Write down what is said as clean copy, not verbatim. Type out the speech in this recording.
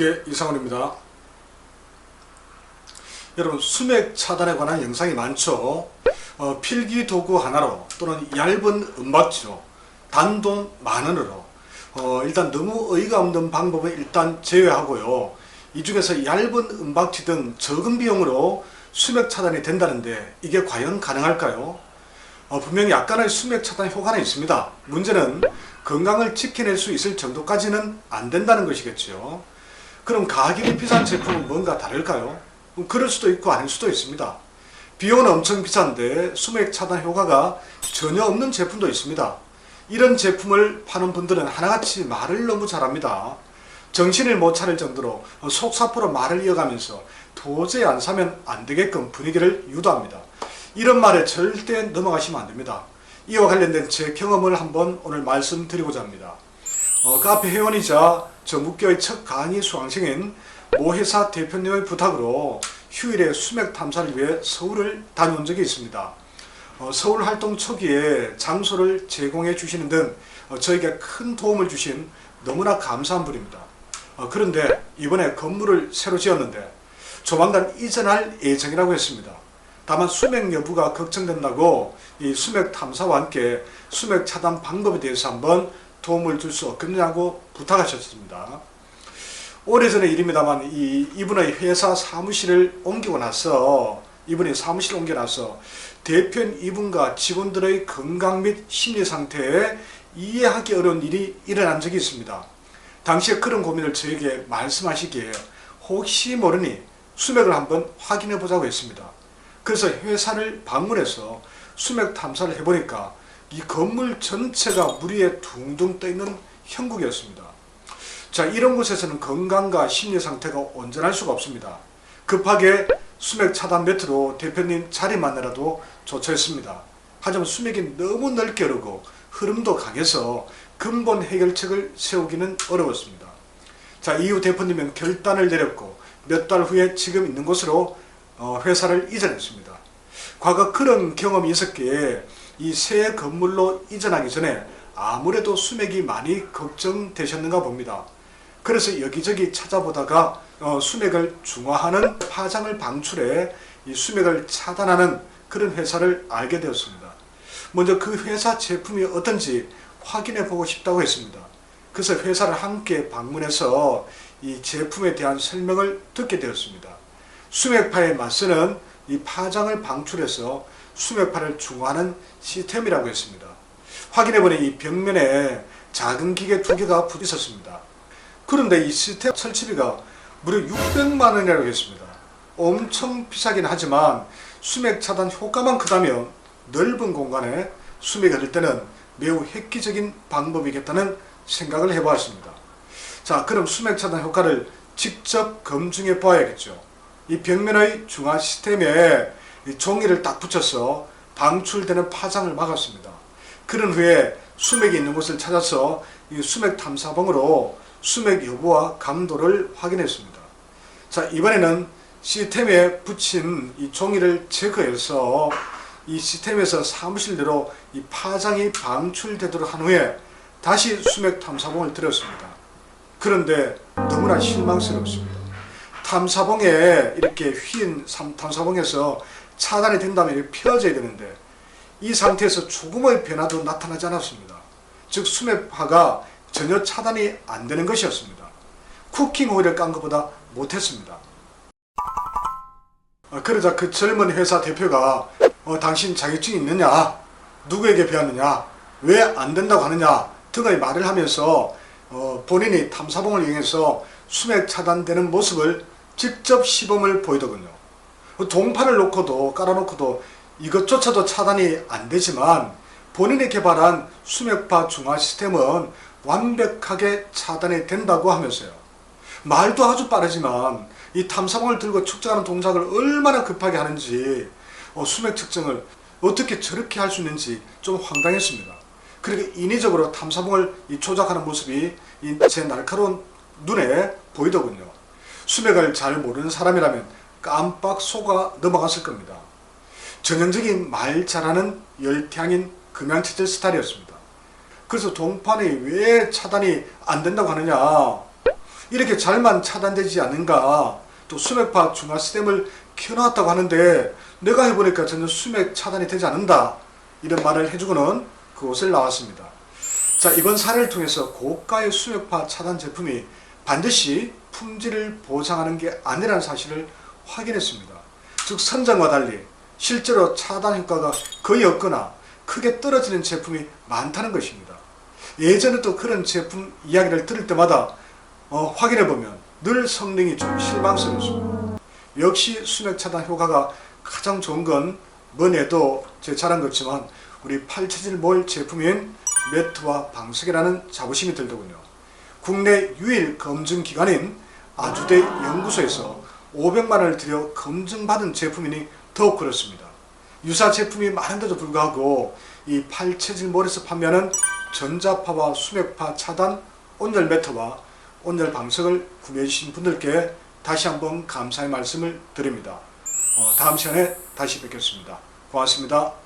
안녕하십니까, 이상훈입니다. 여러분, 수맥 차단에 관한 영상이 많죠. 필기 도구 하나로 또는 얇은 은박지로 단돈 10,000원으로 일단 너무 어이가 없는 방법은 일단 제외하고요. 이 중에서 얇은 은박지 등 적은 비용으로 수맥 차단이 된다는데 이게 과연 가능할까요? 분명히 약간의 수맥 차단 효과는 있습니다. 문제는 건강을 지켜낼 수 있을 정도까지는 안 된다는 것이겠죠. 그럼 가격이 비싼 제품은 뭔가 다를까요? 그럴 수도 있고 아닐 수도 있습니다. 비용은 엄청 비싼데 수맥 차단 효과가 전혀 없는 제품도 있습니다. 이런 제품을 파는 분들은 하나같이 말을 너무 잘합니다. 정신을 못 차릴 정도로 속사포로 말을 이어가면서 도저히 안 사면 안 되게끔 분위기를 유도합니다. 이런 말에 절대 넘어가시면 안 됩니다. 이와 관련된 제 경험을 한번 오늘 말씀드리고자 합니다. 카페 회원이자 저 묵교의 첫 강의 수강생인 모 회사 대표님의 부탁으로 휴일에 수맥 탐사를 위해 서울을 다녀온 적이 있습니다. 서울 활동 초기에 장소를 제공해 주시는 등 저에게 큰 도움을 주신 너무나 감사한 분입니다. 그런데 이번에 건물을 새로 지었는데 조만간 이전할 예정이라고 했습니다. 다만 수맥 여부가 걱정된다고 이 수맥 탐사와 함께 수맥 차단 방법에 대해서 한번 도움을 줄 수 없겠냐고 부탁하셨습니다. 오래전의 일입니다만 이분의 회사 사무실을 옮기고 나서 대표인 이분과 직원들의 건강 및 심리 상태에 이해하기 어려운 일이 일어난 적이 있습니다. 당시에 그런 고민을 저에게 말씀하시기에 혹시 모르니 수맥을 한번 확인해 보자고 했습니다. 그래서 회사를 방문해서 수맥 탐사를 해보니까 이 건물 전체가 물 위에 둥둥 떠있는 형국이었습니다. 자, 이런 곳에서는 건강과 심리 상태가 온전할 수가 없습니다. 급하게 수맥 차단 매트로 대표님 자리 만나라도 조처했습니다. 하지만 수맥이 너무 넓게 흐르고 흐름도 강해서 근본 해결책을 세우기는 어려웠습니다. 자, 이후 대표님은 결단을 내렸고 몇 달 후에 지금 있는 곳으로 회사를 이전했습니다. 과거 그런 경험이 있었기에 이 새 건물로 이전하기 전에 아무래도 수맥이 많이 걱정되셨는가 봅니다. 그래서 여기저기 찾아보다가 수맥을 중화하는 파장을 방출해 이 수맥을 차단하는 그런 회사를 알게 되었습니다. 먼저 그 회사 제품이 어떤지 확인해 보고 싶다고 했습니다. 그래서 회사를 함께 방문해서 이 제품에 대한 설명을 듣게 되었습니다. 수맥파에 맞서는 이 파장을 방출해서 수맥파를 중화하는 시스템이라고 했습니다. 확인해보니 이 벽면에 작은 기계 2개가 붙어 있었습니다. 그런데 이 시스템 설치비가 무려 600만 원이라고 했습니다. 엄청 비싸긴 하지만 수맥 차단 효과만 크다면 넓은 공간에 수맥이 흐를 때는 매우 획기적인 방법이겠다는 생각을 해보았습니다. 자, 그럼 수맥 차단 효과를 직접 검증해 보아야겠죠. 이 벽면의 중화 시스템에 이 종이를 딱 붙여서 방출되는 파장을 막았습니다. 그런 후에 수맥이 있는 곳을 찾아서 이 수맥 탐사봉으로 수맥 여부와 강도를 확인했습니다. 자, 이번에는 시스템에 붙인 이 종이를 제거해서 이 시스템에서 사무실 내로 이 파장이 방출되도록 한 후에 다시 수맥 탐사봉을 들였습니다. 그런데 너무나 실망스럽습니다. 탐사봉에 이렇게 휜 탐사봉에서 차단이 된다면 이렇게 펴져야 되는데 이 상태에서 조금의 변화도 나타나지 않았습니다. 즉 수맥파가 전혀 차단이 안 되는 것이었습니다. 쿠킹 오일을 깐 것보다 못했습니다. 그러자 그 젊은 회사 대표가 당신 자격증이 있느냐? 누구에게 배웠느냐? 왜 안 된다고 하느냐? 등의 말을 하면서 본인이 탐사봉을 이용해서 수맥 차단되는 모습을 직접 시범을 보이더군요. 동판을 깔아놓고도 이것조차도 차단이 안 되지만 본인이 개발한 수맥파 중화 시스템은 완벽하게 차단이 된다고 하면서요. 말도 아주 빠르지만 이 탐사봉을 들고 측정하는 동작을 얼마나 급하게 하는지 수맥 측정을 어떻게 저렇게 할 수 있는지 좀 황당했습니다. 그리고 인위적으로 탐사봉을 조작하는 모습이 제 날카로운 눈에 보이더군요. 수맥을 잘 모르는 사람이라면 깜빡 속아 넘어갔을 겁니다. 전형적인 말 잘하는 열태양인 금양체질 스타일이었습니다. 그래서 동판이 왜 차단이 안 된다고 하느냐, 이렇게 잘만 차단되지 않는가, 또 수맥파 중화스템을 켜놨다고 하는데 내가 해보니까 전혀 수맥 차단이 되지 않는다, 이런 말을 해주고는 그곳을 나왔습니다. 자, 이번 사례를 통해서 고가의 수맥파 차단 제품이 반드시 품질을 보장하는 게 아니라는 사실을 확인했습니다. 즉 선전과 달리 실제로 차단 효과가 거의 없거나 크게 떨어지는 제품이 많다는 것입니다. 예전에 또 그런 제품 이야기를 들을 때마다 확인해보면 늘 성능이 좀 실망스러웠습니다. 역시 수맥 차단 효과가 가장 좋은 건 뭐래도 제가 잘한 것지만 우리 팔체질몰 제품인 매트와 방석이라는 자부심이 들더군요. 국내 유일 검증기관인 아주대 연구소에서 500만원을 들여 검증받은 제품이니 더욱 그렇습니다. 유사 제품이 많은데도 불구하고 이 팔체질몰에서 판매하는 전자파와 수맥파 차단 온열 매트와 온열 방석을 구매해 주신 분들께 다시 한번 감사의 말씀을 드립니다. 다음 시간에 다시 뵙겠습니다. 고맙습니다.